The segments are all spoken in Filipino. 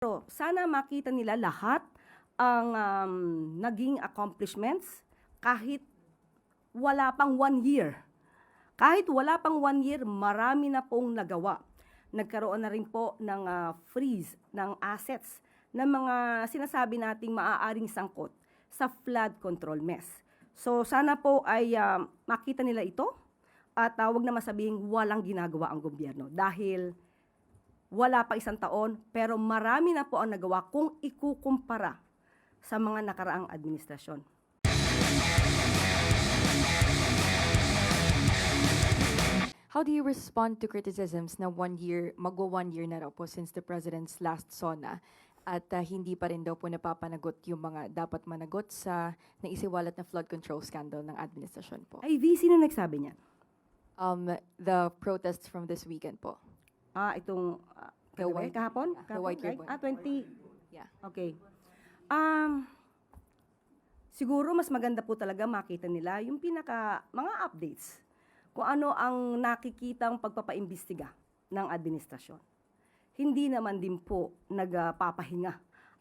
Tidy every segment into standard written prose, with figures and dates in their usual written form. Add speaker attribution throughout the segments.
Speaker 1: Pero sana makita nila lahat ang naging accomplishments kahit wala pang 1 year. Kahit wala pang 1 year, marami na pong nagawa. Nagkaroon na rin po ng freeze ng assets ng mga sinasabi nating maaaring sangkot sa flood control mess. So sana po ay makita nila ito at wag na masabing walang ginagawa ang gobyerno dahil wala pa 1 taon pero marami na po ang nagawa kung ikukumpara sa mga nakaraang administrasyon.
Speaker 2: How do you respond to criticisms na 1 year, magwa 1 year na raw po since the President's last SONA at hindi pa rin daw po napapanagot yung mga dapat managot sa naisiwalat na flood control scandal ng administrasyon po?
Speaker 1: Ay, sino nagsabi niyan?
Speaker 2: The protests from this weekend po.
Speaker 1: Itong
Speaker 2: The white-
Speaker 1: kahapon?
Speaker 2: yeah, the white
Speaker 1: right?
Speaker 2: ribbon.
Speaker 1: 20.
Speaker 2: Yeah.
Speaker 1: Okay. Siguro mas maganda po talaga makita nila yung mga updates kung ano ang nakikitang pagpapaimbestiga ng administrasyon. Hindi naman din po nagpapahinga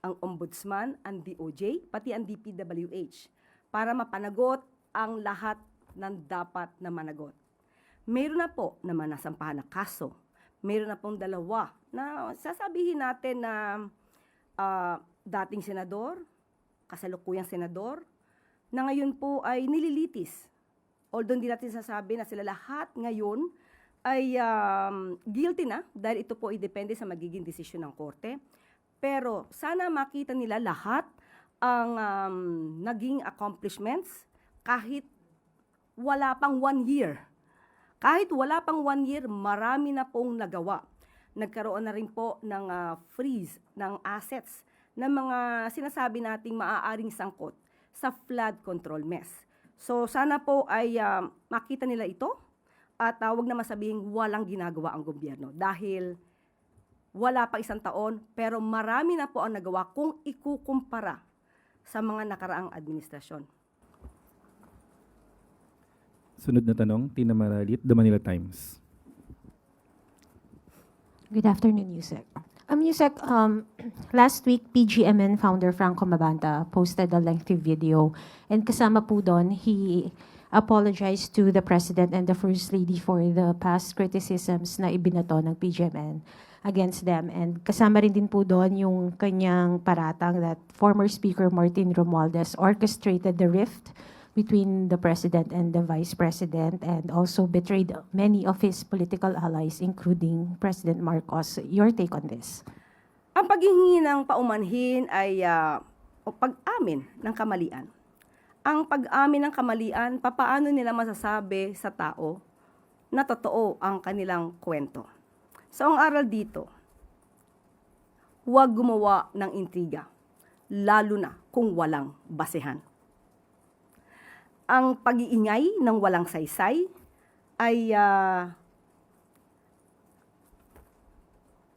Speaker 1: ang Ombudsman, ang DOJ, pati ang DPWH para mapanagot ang lahat ng dapat na managot. Meron na po naman nasampahan na kaso. Meron na pong 2 na sasabihin natin na dating senador, kasalukuyang senador, na ngayon po ay nililitis. Although hindi natin sasabi na sila lahat ngayon ay guilty na dahil ito po ay depende sa magiging desisyon ng korte. Pero sana makita nila lahat ang naging accomplishments kahit wala pang 1 year. Kahit wala pang 1 year, marami na pong nagawa. Nagkaroon na rin po ng freeze ng assets ng mga sinasabi nating maaaring sangkot sa flood control mess. So sana po ay makita nila ito at wag na masabing walang ginagawa ang gobyerno dahil wala pa 1 taon pero marami na po ang nagawa kung ikukumpara sa mga nakaraang administrasyon.
Speaker 3: Sunod na tanong, Tina Maralit, The Manila Times.
Speaker 4: Good afternoon, Yusek. Yusek, last week, PGMN founder Franco Mabanta posted a lengthy video and kasama po doon, he apologized to the President and the First Lady for the past criticisms na ibinato ng PGMN against them. And kasama rin din po doon yung kanyang paratang that former Speaker Martin Romualdez orchestrated the rift between the President and the Vice President and also betrayed many of his political allies, including President Marcos. Your take on this?
Speaker 1: Ang paghihingi ng paumanhin ay pag-amin ng kamalian. Ang pag-amin ng kamalian, papaano nila masasabi sa tao na totoo ang kanilang kwento. So ang aral dito, huwag gumawa ng intriga, lalo na kung walang basehan. Ang pag-iingay ng walang saysay ay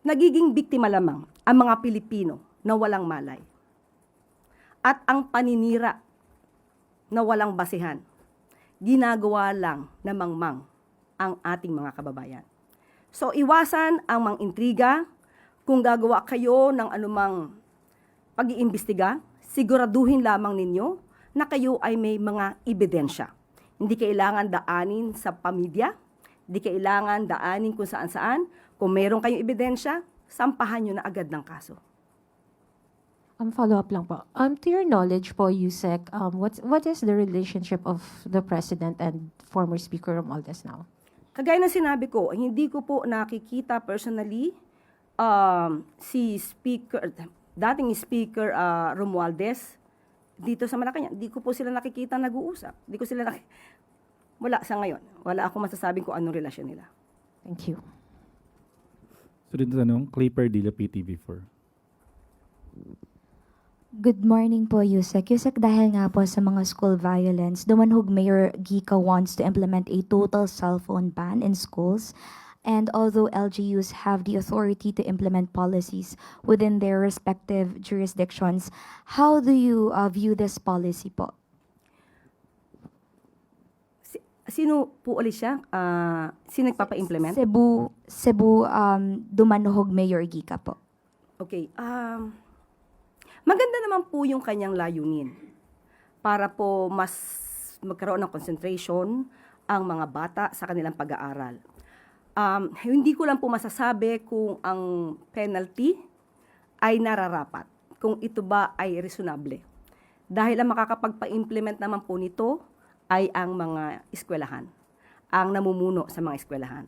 Speaker 1: nagiging biktima lamang ang mga Pilipino na walang malay. At ang paninira na walang basehan, ginagawa lang na mangmang ang ating mga kababayan. So iwasan ang mang-intriga. Kung gagawa kayo ng anumang pag-iimbestiga, siguraduhin lamang ninyo na kayo ay may mga ebidensya. Hindi kailangan daanin sa pamilya, hindi kailangan daanin kung saan-saan. Kung meron kayong ebidensya, sampahan nyo na agad ng kaso.
Speaker 4: Follow-up lang po. To your knowledge po, Yusek, what is the relationship of the President and former Speaker Romualdez now?
Speaker 1: Kagaya ng sinabi ko, hindi ko po nakikita personally si dating Speaker Romualdez dito sa Malacanang. Di ko po sila nakikita nag-uusap. Wala sa ngayon. Wala akong masasabing kung anong relasyon nila.
Speaker 4: Thank you.
Speaker 3: Sunod na tanong, Clay Pardilla, PTV4.
Speaker 5: Good morning po, Yusek. Yusek, dahil nga po sa mga school violence, Dumanhog Mayor Gica wants to implement a total cell phone ban in schools. And although LGUs have the authority to implement policies within their respective jurisdictions, how do you view this policy po?
Speaker 1: Sino po ulit siya? Sino nagpapa-implement?
Speaker 5: Cebu Dumanhog Mayor Gica po.
Speaker 1: Okay. Maganda naman po yung kanyang layunin para po mas magkaroon ng concentration ang mga bata sa kanilang pag-aaral. Hindi ko lang po masasabi kung ang penalty ay nararapat, kung ito ba ay reasonable. Dahil ang makakapagpa-implement naman po nito ay ang mga eskwelahan, ang namumuno sa mga eskwelahan.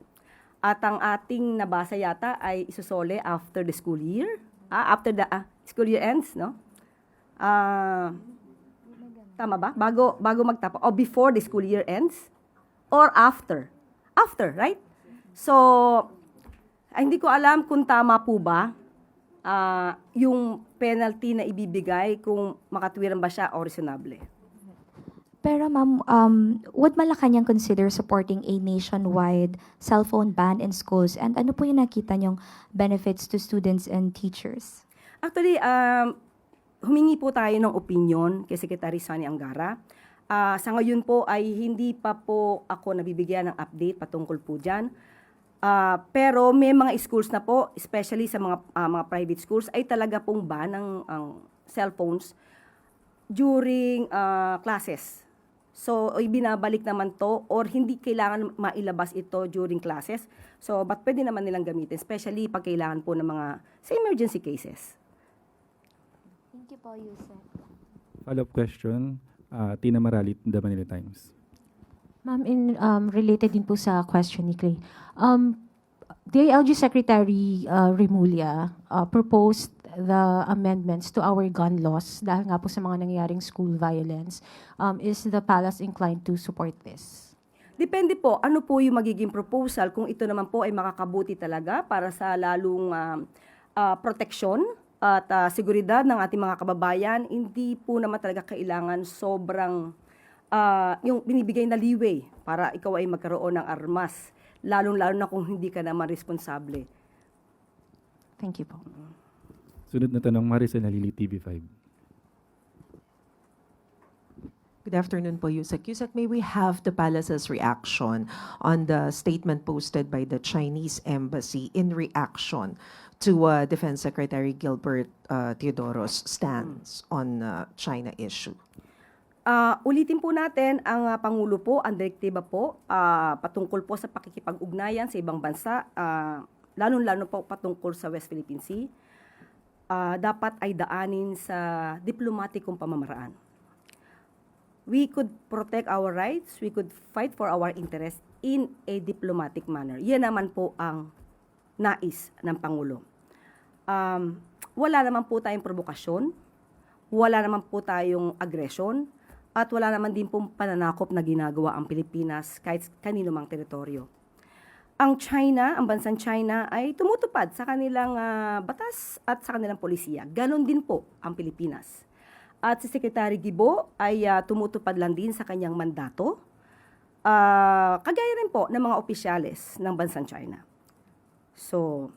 Speaker 1: At ang ating nabasa yata ay isusole after the school year, after the school year ends, no? Tama ba? Bago magtapos, o before the school year ends, or after. After, right? So, hindi ko alam kung tama po ba yung penalty na ibibigay kung makatwiran ba siya o reasonable.
Speaker 5: Pero ma'am, would Malacanang consider supporting a nationwide cellphone ban in schools? And ano po yung nakita niyong benefits to students and teachers?
Speaker 1: Actually, humingi po tayo ng opinion kay Secretary Sonny Angara. Sa ngayon po ay hindi pa po ako nabibigyan ng update patungkol po dyan. Pero may mga schools na po, especially sa mga private schools, ay talaga pong ban ng cellphones during classes. So, ibinabalik naman to or hindi kailangan mailabas ito during classes. So, but pwede naman nilang gamitin, especially pag kailangan po ng mga sa emergency cases.
Speaker 5: Thank you po, Yusek.
Speaker 3: Follow-up question, Tina Maralit, The Manila Times.
Speaker 4: Ma'am, related din po sa question ni Clay. The LG Secretary Remulla proposed the amendments to our gun laws dahil nga po sa mga nangyayaring school violence. Is the palace inclined to support this?
Speaker 1: Depende po, ano po yung magiging proposal kung ito naman po ay makakabuti talaga para sa lalong proteksyon at seguridad ng ating mga kababayan. Hindi po naman talaga kailangan sobrang yung binibigay na leeway para ikaw ay magkaroon ng armas, lalong-lalo na kung hindi ka naman responsable.
Speaker 4: Thank you po.
Speaker 3: Sunod na tanong, Maricel Halili, TV5.
Speaker 6: Good afternoon po, Yusek. Yusek, may we have the palace's reaction on the statement posted by the Chinese embassy in reaction to Defense Secretary Gilbert Teodoro's stance on China issue?
Speaker 1: Ulitin po natin, ang Pangulo po, ang direktiba po, patungkol po sa pakikipag-ugnayan sa ibang bansa, lalong-lalo po patungkol sa West Philippine Sea, dapat ay daanin sa diplomatikong pamamaraan. We could protect our rights, we could fight for our interests in a diplomatic manner. Yan naman po ang nais ng Pangulo. Wala naman po tayong provokasyon, wala naman po tayong aggression, at wala naman din pong pananakop na ginagawa ang Pilipinas kahit kanino mang teritoryo. Ang China, ang bansang China ay tumutupad sa kanilang batas at sa kanilang polisiya. Ganon din po ang Pilipinas. At si Secretary Gibo ay tumutupad lang din sa kanyang mandato, kagaya rin po ng mga opisyales ng bansang China. So,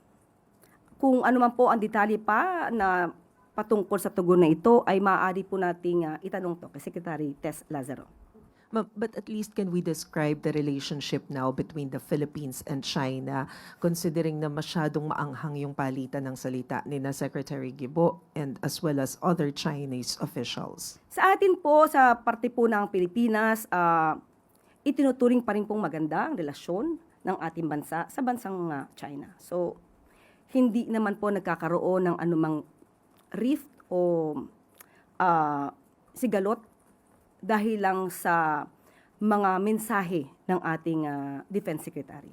Speaker 1: kung ano man po ang detalye pa na patungkol sa tugon na ito, ay maaari po nating itanong to kay Secretary Tess Lazaro.
Speaker 6: But at least can we describe the relationship now between the Philippines and China, considering na masyadong maanghang yung palitan ng salita ni na Secretary Gibo and as well as other Chinese officials?
Speaker 1: Sa atin po, sa parte po ng Pilipinas, itinuturing pa rin pong maganda ang relasyon ng ating bansa sa bansang China. So, hindi naman po nagkakaroon ng anumang rift o sigalot dahil lang sa mga mensahe ng ating Defense Secretary.